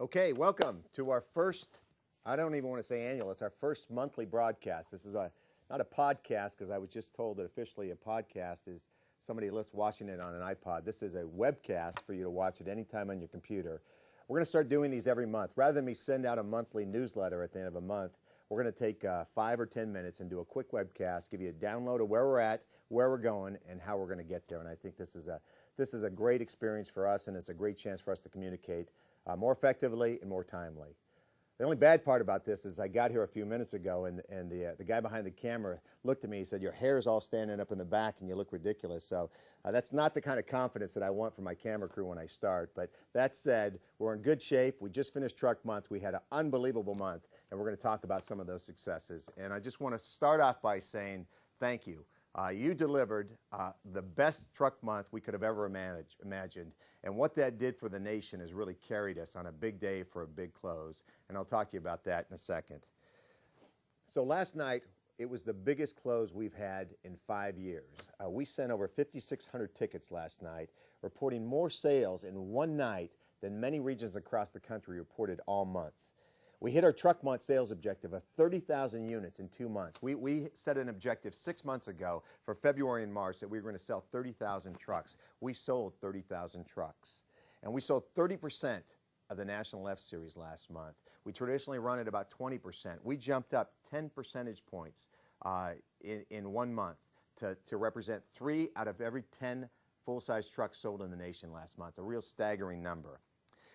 Okay, welcome to our first, I don't even want to say annual, it's our first monthly broadcast. This is not a podcast because I was just told that officially a podcast is somebody watching it on an iPod. This is a webcast for you to watch at any time on your computer. We're going to start doing these every month. Rather than me send out a monthly newsletter at the end of a month, we're going to take 5 or 10 minutes and do a quick webcast, give you a download of where we're at, where we're going, and how we're going to get there. And I think this is a great experience for us, and it's a great chance for us to communicate more effectively and more timely. The only bad part about this is I got here a few minutes ago, and the guy behind the camera looked at me. He said, "Your hair's all standing up in the back, and you look ridiculous." So that's not the kind of confidence that I want from my camera crew when I start. But that said, we're in good shape. We just finished Truck Month. We had an unbelievable month, and we're going to talk about some of those successes. And I just want to start off by saying thank you. You delivered the best truck month we could have ever imagined. And what that did for the nation has really carried us on a big day for a big close. And I'll talk to you about that in a second. So last night, it was the biggest close we've had in 5 years. We sent over 5,600 tickets last night, reporting more sales in one night than many regions across the country reported all month. We hit our truck month sales objective of 30,000 units in 2 months. We set an objective 6 months ago for February and March that we were going to sell 30,000 trucks. We sold 30,000 trucks. And we sold 30% of the National F Series last month. We traditionally run at about 20%. We jumped up 10 percentage points in 1 month to represent 3 out of every 10 full-size trucks sold in the nation last month, a real staggering number.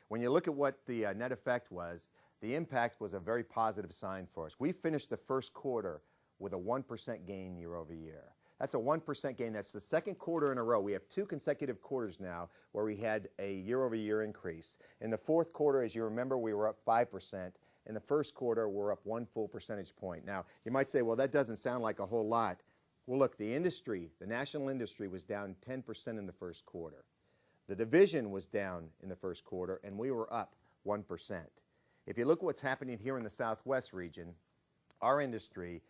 When you look at what the net effect was, the impact was a very positive sign for us. We finished the first quarter with a 1% gain year over year. That's a 1% gain. That's the second quarter in a row. We have 2 consecutive quarters now where we had a year-over-year increase. In the fourth quarter, as you remember, we were up 5%. In the first quarter, we're up 1 full percentage point. Now, you might say, well, that doesn't sound like a whole lot. Well, look, the national industry was down 10% in the first quarter. The division was down in the first quarter, and we were up 1%. If you look at what's happening here in the Southwest region, our industry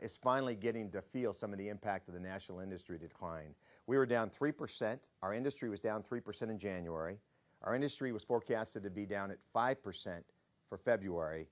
is finally getting to feel some of the impact of the national industry decline. We were down 3%. Our industry was down 3% in January. Our industry was forecasted to be down at 5% for February.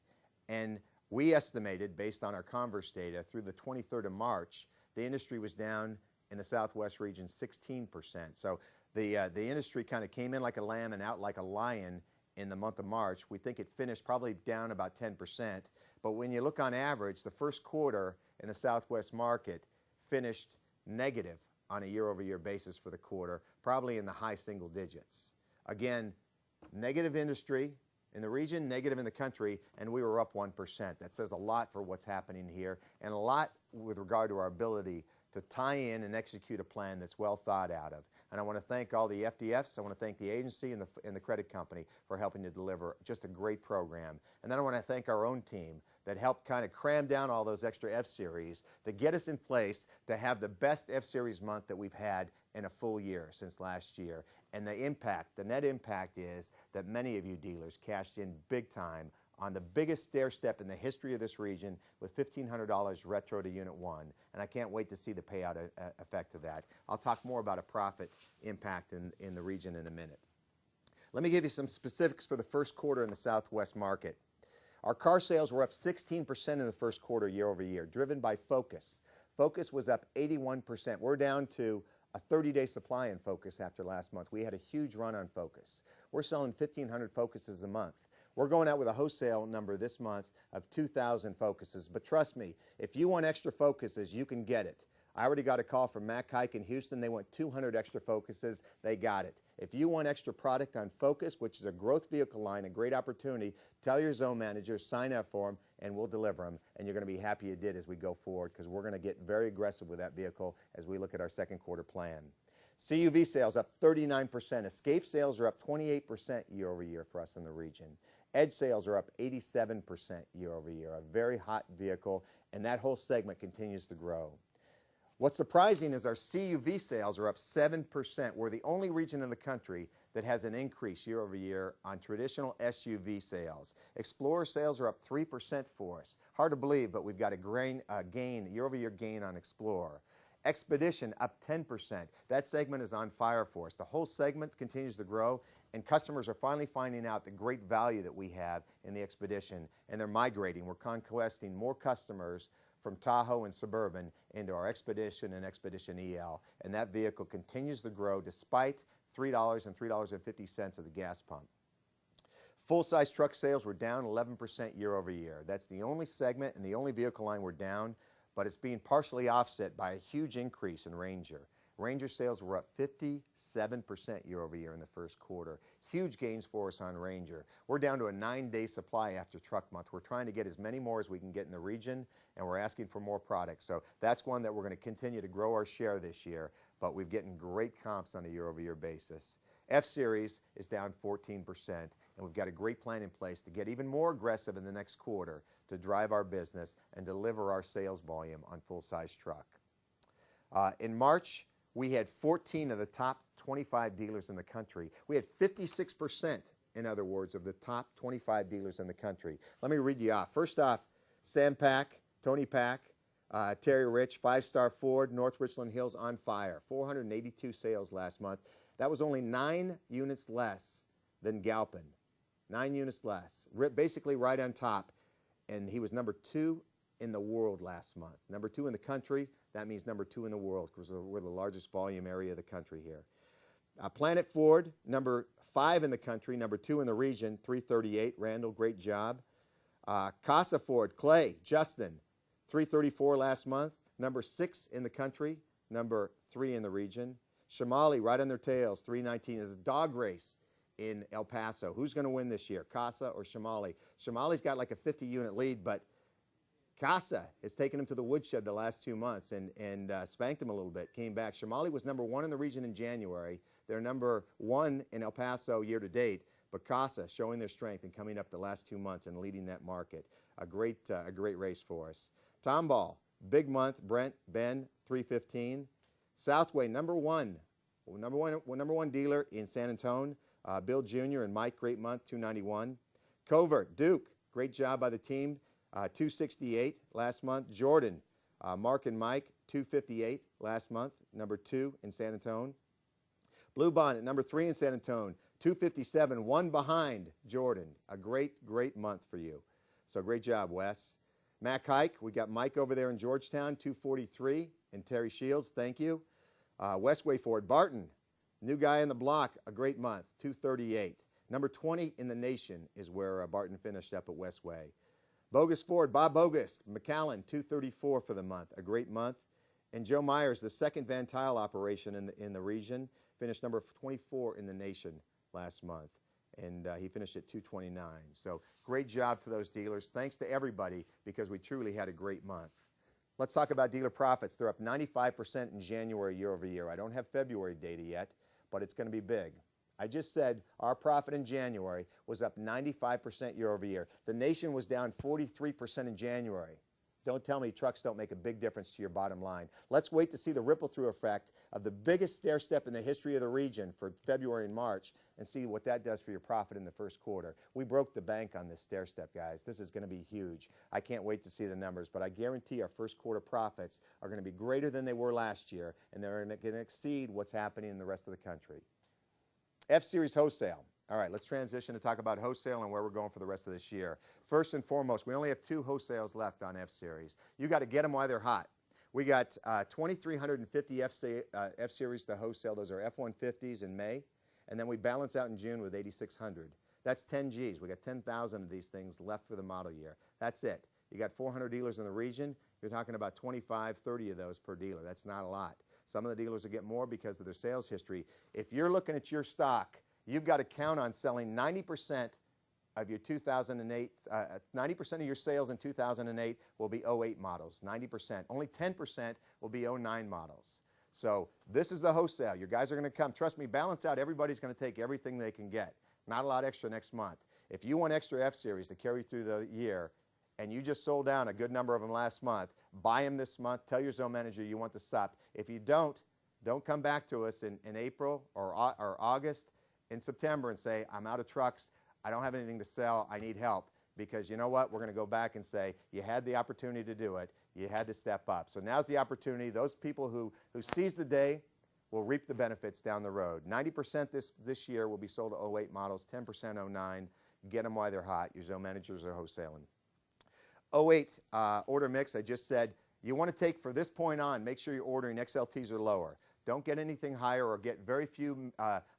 And we estimated, based on our Converse data, through the 23rd of March, the industry was down in the Southwest region 16%. So the industry kind of came in like a lamb and out like a lion in the month of March. We think it finished probably down about 10%. But when you look on average, the first quarter in the Southwest market finished negative on a year-over-year basis for the quarter, probably in the high single digits. Again, negative industry in the region, negative in the country, and we were up 1%. That says a lot for what's happening here, and a lot with regard to our ability to tie in and execute a plan that's well thought out of. And I want to thank all the FDFs. I want to thank the agency and the credit company for helping to deliver just a great program. And then I want to thank our own team that helped kind of cram down all those extra F-Series to get us in place to have the best F-Series month that we've had in a full year since last year. And the net impact is that many of you dealers cashed in big time on the biggest stair step in the history of this region with $1,500 retro to Unit 1. And I can't wait to see the payout effect of that. I'll talk more about a profit impact in the region in a minute. Let me give you some specifics for the first quarter in the Southwest market. Our car sales were up 16% in the first quarter year over year, driven by Focus. Focus was up 81%. We're down to a 30-day supply in Focus after last month. We had a huge run on Focus. We're selling 1,500 Focuses a month. We're going out with a wholesale number this month of 2,000 Focuses. But trust me, if you want extra Focuses, you can get it. I already got a call from Mac Hike in Houston. They want 200 extra Focuses. They got it. If you want extra product on Focus, which is a growth vehicle line, a great opportunity, tell your zone manager, sign up for them, and we'll deliver them. And you're going to be happy you did as we go forward, because we're going to get very aggressive with that vehicle as we look at our second quarter plan. CUV sales up 39%. Escape sales are up 28% year over year for us in the region. Edge sales are up 87% year over year, a very hot vehicle, and that whole segment continues to grow. What's surprising is our CUV sales are up 7%. We're the only region in the country that has an increase year over year on traditional SUV sales. Explorer sales are up 3% for us. Hard to believe, but we've got a year over year gain on Explorer. Expedition up 10%. That segment is on fire for us. The whole segment continues to grow, And customers are finally finding out the great value that we have in the Expedition, and they're migrating. We're conquesting more customers from Tahoe and Suburban into our Expedition and Expedition EL, and that vehicle continues to grow despite $3 and $3.50 of the gas pump. Full-size truck sales were down 11% year over year. That's the only segment and the only vehicle line we're down, but it's being partially offset by a huge increase in Ranger. Ranger sales were up 57% year over year in the first quarter. Huge gains for us on Ranger. We're down to a 9-day supply after truck month. We're trying to get as many more as we can get in the region, and we're asking for more products. So that's one that we're going to continue to grow our share this year, but we've getting great comps on a year-over-year basis. F-Series is down 14%, and we've got a great plan in place to get even more aggressive in the next quarter to drive our business and deliver our sales volume on full-size truck. In March, we had 14 of the top 25 dealers in the country. We had 56%, in other words, of the top 25 dealers in the country. Let me read you off. First off, Sam Pack, Tony Pack, Terry Rich, 5-Star Ford, North Richland Hills on fire. 482 sales last month. That was only 9 units less than Galpin. 9 units less. Basically right on top. And he was number 2 in the world last month. Number 2 in the country. That means number 2 in the world because we're the largest volume area of the country here. Planet Ford, number 5 in the country, number 2 in the region, 338. Randall, great job. Casa Ford, Clay, Justin, 334 last month. Number 6 in the country, number 3 in the region. Shamali, right on their tails, 319. It's a dog race in El Paso. Who's going to win this year, Casa or Shamali? Shamali's got like a 50-unit lead, but Casa has taken him to the woodshed the last 2 months and spanked him a little bit, came back. Shamali was number 1 in the region in January. They're number 1 in El Paso year to date, but Casa showing their strength and coming up the last 2 months and leading that market. A great race for us. Tomball, big month. Brent, Ben, 315. Southway, number one dealer in San Antonio. Bill Jr. and Mike, great month, 291. Covert, Duke, great job by the team, 268 last month. Jordan, Mark and Mike, 258 last month, number 2 in San Antonio. Blue Bonnet, number 3 in San Antonio, 257, one behind Jordan. A great month for you. So great job, Wes. Mac Hike, we got Mike over there in Georgetown, 243, and Terry Shields, thank you. Westway Ford, Barton, new guy in the block, a great month, 238. Number 20 in the nation is where Barton finished up at Westway. Bogus Ford, Bob Bogus, McAllen, 234 for the month, a great month. And Joe Myers, the second Van Tile operation in the region, finished number 24 in the nation last month. And he finished at 229. So great job to those dealers. Thanks to everybody because we truly had a great month. Let's talk about dealer profits. They're up 95% in January year over year. I don't have February data yet, but it's going to be big. I just said our profit in January was up 95% year over year. The nation was down 43% in January. Don't tell me trucks don't make a big difference to your bottom line. Let's wait to see the ripple-through effect of the biggest stair step in the history of the region for February and March and see what that does for your profit in the first quarter. We broke the bank on this stair step, guys. This is going to be huge. I can't wait to see the numbers, but I guarantee our first quarter profits are going to be greater than they were last year, and they're going to exceed what's happening in the rest of the country. F-Series wholesale. All right, let's transition to talk about wholesale and where we're going for the rest of this year. First and foremost, we only have 2 wholesales left on F-Series. You got to get them while they're hot. We got 2,350 F-Series to wholesale. Those are F-150s in May, and then we balance out in June with 8,600. That's 10 Gs. We got 10,000 of these things left for the model year. That's it. You got 400 dealers in the region. You're talking about 25, 30 of those per dealer. That's not a lot. Some of the dealers will get more because of their sales history. If you're looking at your stock, you've got to count on selling 90% of your 2008, 90% of your sales in 2008 will be 08 models, 90%. Only 10% will be 09 models. So this is the wholesale. Your guys are going to come. Trust me, balance out. Everybody's going to take everything they can get. Not a lot extra next month. If you want extra F-Series to carry through the year, and you just sold down a good number of them last month, buy them this month. Tell your zone manager you want the SUP. If you don't come back to us in April or August, in September and say, I'm out of trucks, I don't have anything to sell, I need help. Because you know what? We're going to go back and say, you had the opportunity to do it, you had to step up. So now's the opportunity. Those people who seize the day will reap the benefits down the road. 90% this year will be sold to 08 models, 10% 09. Get them while they're hot. Your zone managers are wholesaling. 08 order mix, I just said, you want to take, for this point on, make sure you're ordering XLTs or lower. Don't get anything higher or get very few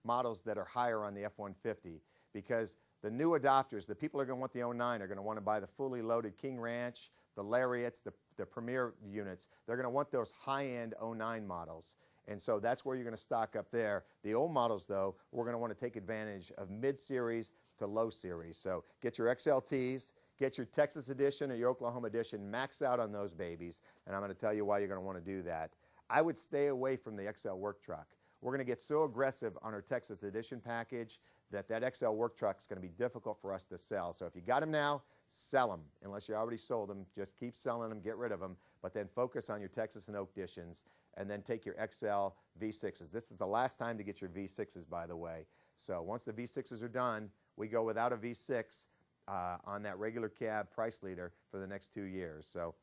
models that are higher on the F-150, because the new adopters, the people who are going to want the 09 are going to want to buy the fully loaded King Ranch, the Lariats, the Premier units. They're going to want those high-end 09 models. And so that's where you're going to stock up there. The old models, though, we're going to want to take advantage of mid-series to low series. So get your XLTs, get your Texas edition or your Oklahoma edition, max out on those babies, and I'm going to tell you why you're going to want to do that. I would stay away from the XL work truck. We're going to get so aggressive on our Texas edition package that XL work truck is going to be difficult for us to sell. So if you got them now, sell them. Unless you already sold them, just keep selling them, get rid of them, but then focus on your Texas and Oak editions, and then take your XL V6s. This is the last time to get your V6s, by the way. So once the V6s are done, we go without a V6 on that regular cab price leader for the next 2 years. So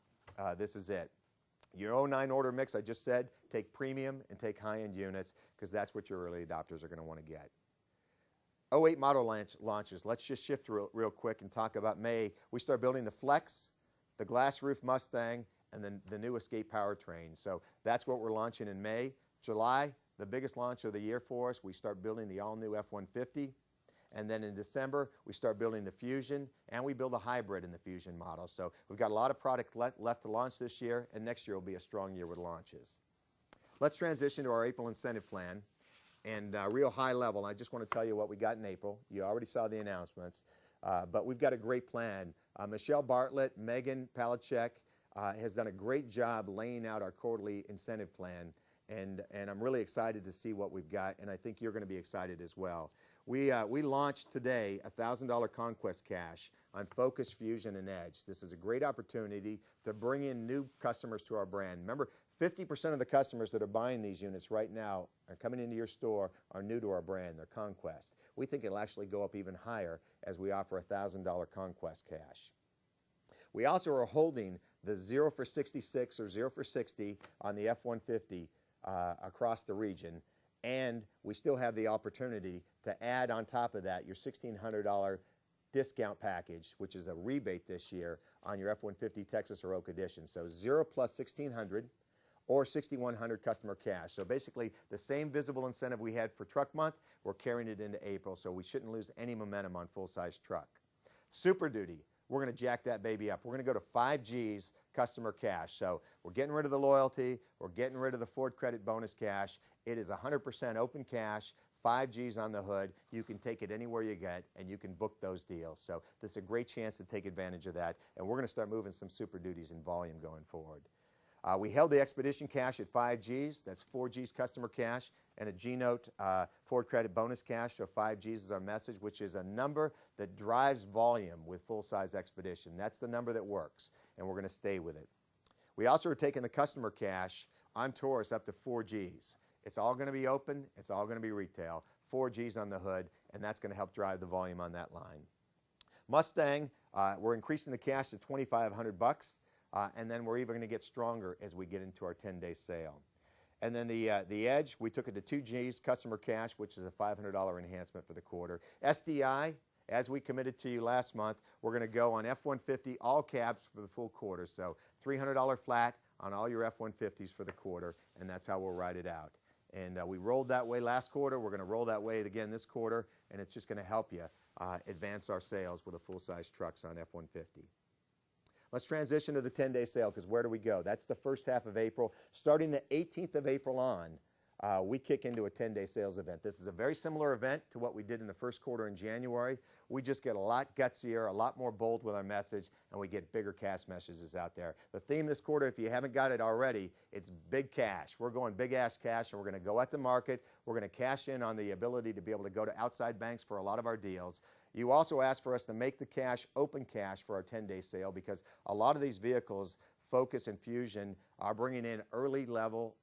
this is it. Your 09 order mix, I just said, take premium and take high-end units, because that's what your early adopters are going to want to get. 08 model launches. Let's just shift real quick and talk about May. We start building the Flex, the glass roof Mustang, and then the new Escape powertrain. So that's what we're launching in May. July, the biggest launch of the year for us, we start building the all-new F-150. And then in December, we start building the Fusion, and we build a hybrid in the Fusion model. So we've got a lot of product left to launch this year, and next year will be a strong year with launches. Let's transition to our April incentive plan. And real high level, I just want to tell you what we got in April. You already saw the announcements, but we've got a great plan. Michelle Bartlett, Megan Palachek has done a great job laying out our quarterly incentive plan, and I'm really excited to see what we've got, and I think you're going to be excited as well. We launched today $1,000 Conquest Cash on Focus, Fusion, and Edge. This is a great opportunity to bring in new customers to our brand. Remember, 50% of the customers that are buying these units right now are coming into your store are new to our brand. They're Conquest. We think it'll actually go up even higher as we offer $1,000 Conquest Cash. We also are holding the 0 for 66 or 0 for 60 on the F-150 across the region. And we still have the opportunity to add on top of that your $1,600 discount package, which is a rebate this year on your F-150 Texas or Oak edition. So 0 plus $1,600 or $6,100 customer cash. So basically the same visible incentive we had for truck month, we're carrying it into April, so we shouldn't lose any momentum on full-size truck. Super Duty, we're going to jack that baby up. We're going to go to 5 G's customer cash. So we're getting rid of the loyalty, we're getting rid of the Ford credit bonus cash. It is 100% open cash, 5 G's on the hood. You can take it anywhere you get, and you can book those deals. So this is a great chance to take advantage of that, and we're going to start moving some Super Duties in volume going forward. We held the Expedition cash at 5 G's. That's 4 G's customer cash and a G-Note Ford credit bonus cash. So 5 G's is our message, which is a number that drives volume with full-size Expedition. That's the number that works, and we're going to stay with it. We also are taking the customer cash on Taurus up to 4 G's. It's all going to be open. It's all going to be retail. 4 G's on the hood, and that's going to help drive the volume on that line. Mustang, we're increasing the cash to $2,500. And then we're even going to get stronger as we get into our 10-day sale. And then the Edge, we took it to 2 G's customer cash, which is a $500 enhancement for the quarter. SDI, as we committed to you last month, we're going to go on F-150 all cabs for the full quarter. So $300 flat on all your F-150s for the quarter, and that's how we'll ride it out. And we rolled that way last quarter. We're going to roll that way again this quarter, and it's just going to help you advance our sales with the full-size trucks on F-150. Let's transition to the 10-day sale, because where do we go? That's the first half of April. Starting the 18th of April on, we kick into a 10-day sales event. This is a very similar event to what we did in the first quarter in January. We just get a lot gutsier, a lot more bold with our message, and we get bigger cash messages out there. The theme this quarter, if you haven't got it already, it's big cash. We're going big-ass cash, and we're going to go at the market. We're going to cash in on the ability to be able to go to outside banks for a lot of our deals. You also asked for us to make the cash open cash for our 10-day sale, because a lot of these vehicles, Focus and Fusion, are bringing in early-level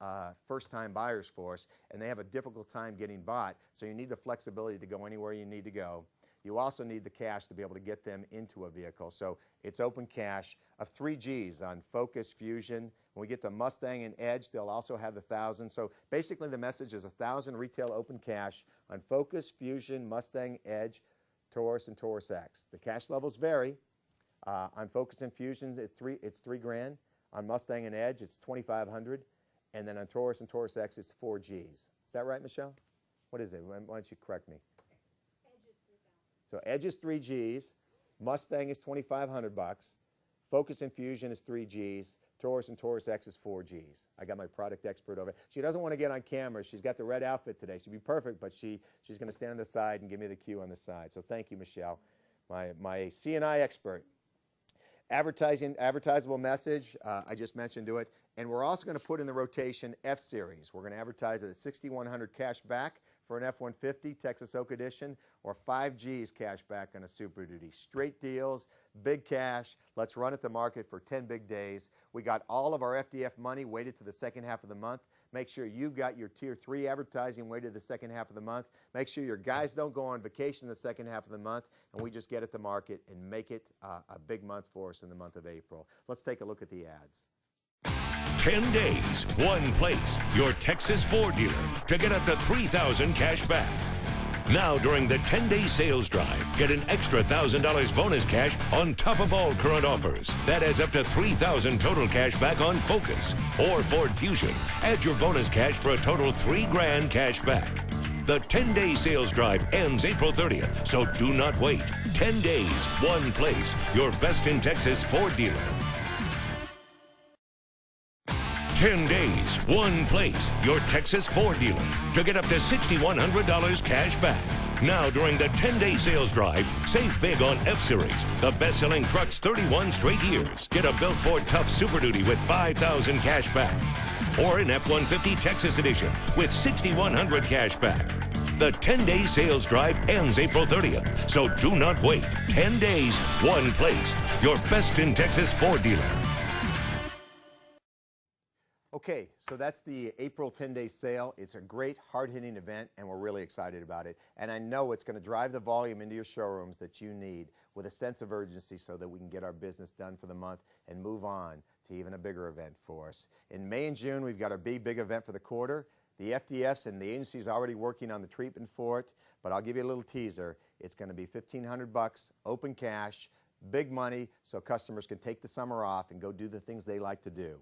first-time buyers for us, and they have a difficult time getting bought, so you need the flexibility to go anywhere you need to go. you also need the cash to be able to get them into a vehicle. So it's open cash of 3 Gs on Focus, Fusion. When we get to Mustang and Edge, they'll also have the 1,000. So basically the message is 1,000 retail open cash on Focus, Fusion, Mustang, Edge, Taurus, and Taurus X. The cash levels vary. On Focus and Fusion, it's $3 grand. On Mustang and Edge, it's $2,500. And then on Taurus and Taurus X, it's 4 Gs. Is that right, Michelle? What is it? Why don't you correct me? So Edge is 3 Gs, Mustang is $2,500, Focus and Fusion is 3 Gs, Taurus and Taurus X is 4 Gs. I got my product expert over. She doesn't want to get on camera. She's got the red outfit today. She'd be perfect, but she's going to stand on the side and give me the cue on the side. So thank you, Michelle, my C&I expert. Advertisable message, I just mentioned to it. And we're also going to put in the rotation F-Series. We're going to advertise it at $6,100 cash back for an F-150 Texas Oak Edition, or 5 Gs cash back on a Super Duty. Straight deals, big cash. Let's run at the market for 10 big days. We got all of our FDF money weighted to the second half of the month. Make sure you've got your Tier 3 advertising weighted to the second half of the month. Make sure your guys don't go on vacation the second half of the month, and we just get at the market and make it a big month for us in the month of April. Let's take a look at the ads. 10 days, one place, your Texas Ford dealer, to get up to $3,000 cash back. Now, during the 10-day sales drive, get an extra $1,000 bonus cash on top of all current offers. That adds up to $3,000 total cash back on Focus or Ford Fusion. Add your bonus cash for a total $3 grand cash back. The 10-day sales drive ends April 30th, so do not wait. 10 days, one place, your best in Texas Ford dealer. 10 days, one place, your Texas Ford dealer, to get up to $6,100 cash back. Now, during the 10-day sales drive, save big on F-Series, the best-selling trucks 31 straight years. Get a built Ford Tough Super Duty with $5,000 cash back, or an F-150 Texas Edition with $6,100 cash back. The 10-day sales drive ends April 30th, so do not wait. 10 days, one place, your best in Texas Ford dealer. Okay, so that's the April 10-day sale. It's a great, hard-hitting event, and we're really excited about it. And I know it's going to drive the volume into your showrooms that you need with a sense of urgency so that we can get our business done for the month and move on to even a bigger event for us. In May and June, we've got our big event for the quarter. The FDFs and the agency is already working on the treatment for it, but I'll give you a little teaser. It's going to be $1,500, open cash, big money, so customers can take the summer off and go do the things they like to do.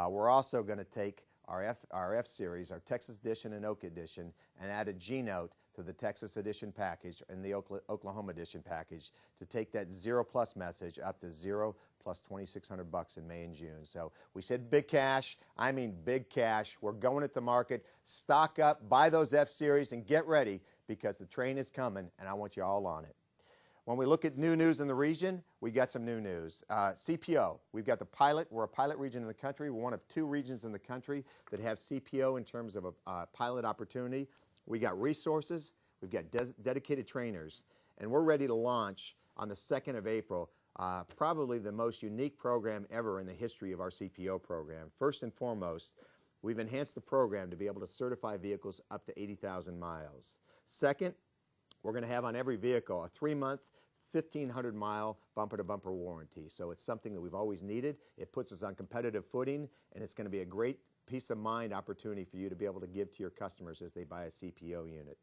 We're also going to take our F-Series, our Texas Edition and Oak Edition, and add a G-Note to the Texas Edition package and the Oklahoma Edition package to take that 0+ message up to 0 plus $2,600 in May and June. So we said big cash. I mean big cash. We're going at the market. Stock up, buy those F-Series, and get ready because the train is coming, and I want you all on it. When we look at new news in the region, we got some new news. CPO, we've got the pilot. We're a pilot region in the country. We're one of 2 regions in the country that have CPO in terms of a pilot opportunity. We got resources. We've got dedicated trainers. And we're ready to launch on the 2nd of April, probably the most unique program ever in the history of our CPO program. First and foremost, we've enhanced the program to be able to certify vehicles up to 80,000 miles. Second, we're going to have on every vehicle a 3-month, 1,500-mile bumper-to-bumper warranty. So it's something that we've always needed. It puts us on competitive footing, and it's going to be a great peace of mind opportunity for you to be able to give to your customers as they buy a CPO unit.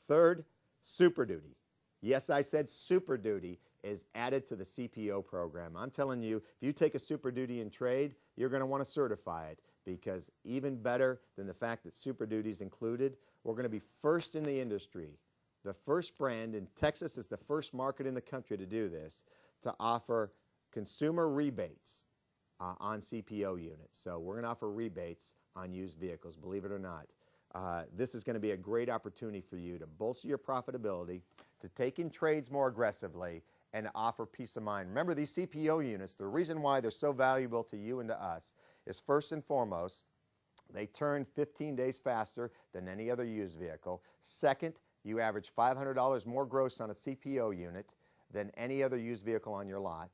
Third, Super Duty. Yes, I said Super Duty is added to the CPO program. I'm telling you, if you take a Super Duty in trade, you're going to want to certify it, because even better than the fact that Super Duty is included, we're going to be first in the industry. The first brand in Texas is the first market in the country to do this, to offer consumer rebates on CPO units. So we're going to offer rebates on used vehicles, believe it or not. This is going to be a great opportunity for you to bolster your profitability, to take in trades more aggressively, and to offer peace of mind. Remember, these CPO units, the reason why they're so valuable to you and to us is first and foremost, they turn 15 days faster than any other used vehicle. Second, you average $500 more gross on a CPO unit than any other used vehicle on your lot.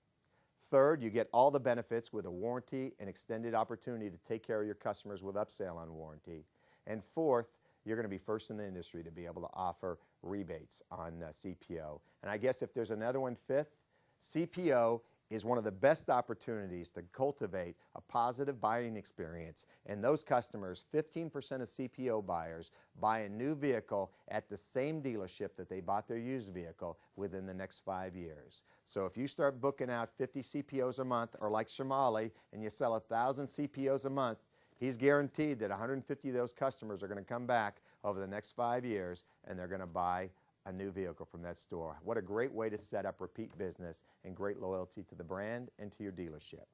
Third, you get all the benefits with a warranty and extended opportunity to take care of your customers with upsell on warranty. And fourth, you're going to be first in the industry to be able to offer rebates on CPO. And I guess if there's another one, fifth, CPO is one of the best opportunities to cultivate a positive buying experience. And those customers, 15% of CPO buyers, buy a new vehicle at the same dealership that they bought their used vehicle within the next 5 years. So if you start booking out 50 CPOs a month, or like Shamali, and you sell 1,000 CPOs a month, he's guaranteed that 150 of those customers are going to come back over the next 5 years, and they're going to buy a new vehicle from that store. What a great way to set up repeat business and great loyalty to the brand and to your dealership.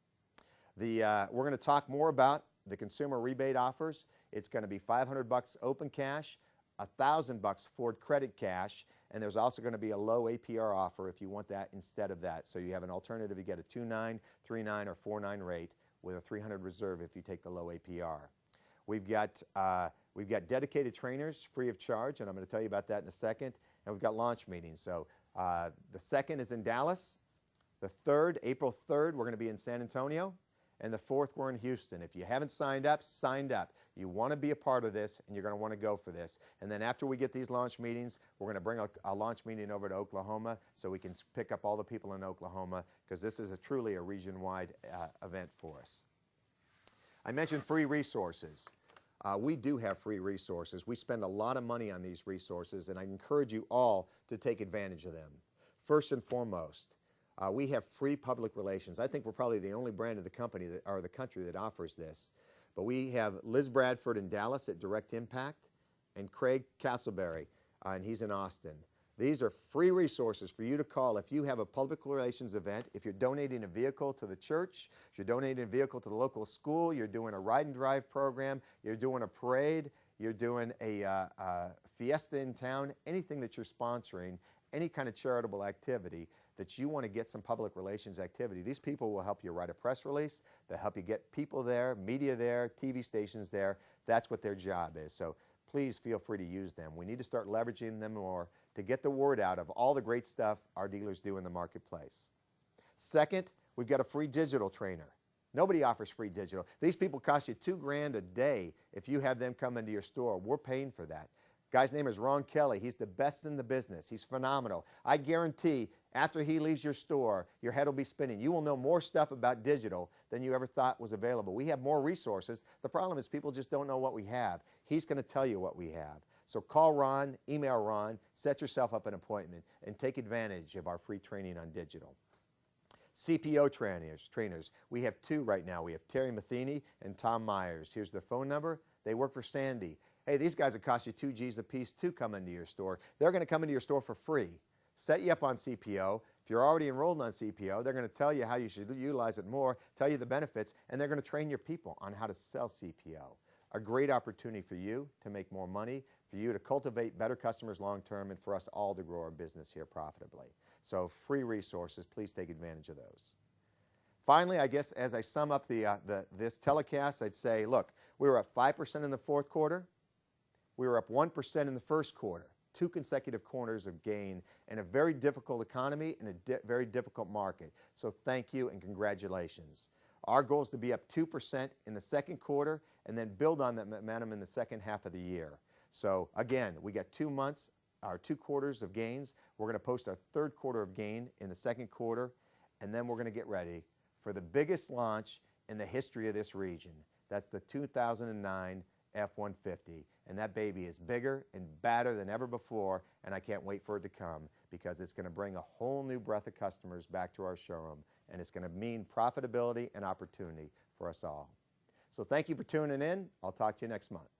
We're going to talk more about the consumer rebate offers. It's going to be $500 open cash, $1,000 Ford credit cash, and there's also going to be a low APR offer if you want that instead of that. So you have an alternative. You get a 2.9, 3.9, or 4.9 rate with a 300 reserve if you take the low APR. We've got dedicated trainers free of charge, and I'm going to tell you about that in a second. And we've got launch meetings. So the 2nd is in Dallas. The 3rd, April 3rd, we're going to be in San Antonio. And the 4th, we're in Houston. If you haven't signed up, signed up. You want to be a part of this, and you're going to want to go for this. And then after we get these launch meetings, we're going to bring a launch meeting over to Oklahoma so we can pick up all the people in Oklahoma, because this is truly a region-wide event for us. I mentioned free resources. We do have free resources. We spend a lot of money on these resources, and I encourage you all to take advantage of them. First and foremost, we have free public relations. I think we're probably the only brand of the company or the country that offers this. But we have Liz Bradford in Dallas at Direct Impact, and Craig Castleberry, and he's in Austin. These are free resources for you to call if you have a public relations event, if you're donating a vehicle to the church, if you're donating a vehicle to the local school, you're doing a ride and drive program, you're doing a parade, you're doing a fiesta in town, anything that you're sponsoring, any kind of charitable activity that you want to get some public relations activity. These people will help you write a press release, they'll help you get people there, media there, TV stations there. That's what their job is. So please feel free to use them. We need to start leveraging them more to get the word out of all the great stuff our dealers do in the marketplace. Second, we've got a free digital trainer. Nobody offers free digital. These people cost you $2,000 a day if you have them come into your store. We're paying for that. Guy's name is Ron Kelly. He's the best in the business. He's phenomenal. I guarantee after he leaves your store, your head will be spinning. You will know more stuff about digital than you ever thought was available. We have more resources. The problem is people just don't know what we have. He's going to tell you what we have. So call Ron, email Ron, set yourself up an appointment, and take advantage of our free training on digital. CPO trainers. We have 2 right now. We have Terry Matheny and Tom Myers. Here's their phone number. They work for Sandy. Hey, these guys will cost you $2 a piece to come into your store. They're going to come into your store for free, set you up on CPO. If you're already enrolled on CPO, they're going to tell you how you should utilize it more, tell you the benefits, and they're going to train your people on how to sell CPO. A great opportunity for you to make more money, for you to cultivate better customers long term, and for us all to grow our business here profitably. So free resources, please take advantage of those. Finally, I guess as I sum up this telecast, I'd say, look, we were up 5% in the 4th quarter. We were up 1% in the 1st quarter, 2 consecutive quarters of gain in a very difficult economy and a very difficult market. So thank you and congratulations. Our goal is to be up 2% in the 2nd quarter and then build on that momentum in the 2nd half of the year. So again, we got 2 months, our 2 quarters of gains. We're going to post our 3rd quarter of gain in the 2nd quarter, and then we're going to get ready for the biggest launch in the history of this region. That's the 2009 F-150, and that baby is bigger and badder than ever before, and I can't wait for it to come because it's going to bring a whole new breath of customers back to our showroom, and it's going to mean profitability and opportunity for us all. So thank you for tuning in. I'll talk to you next month.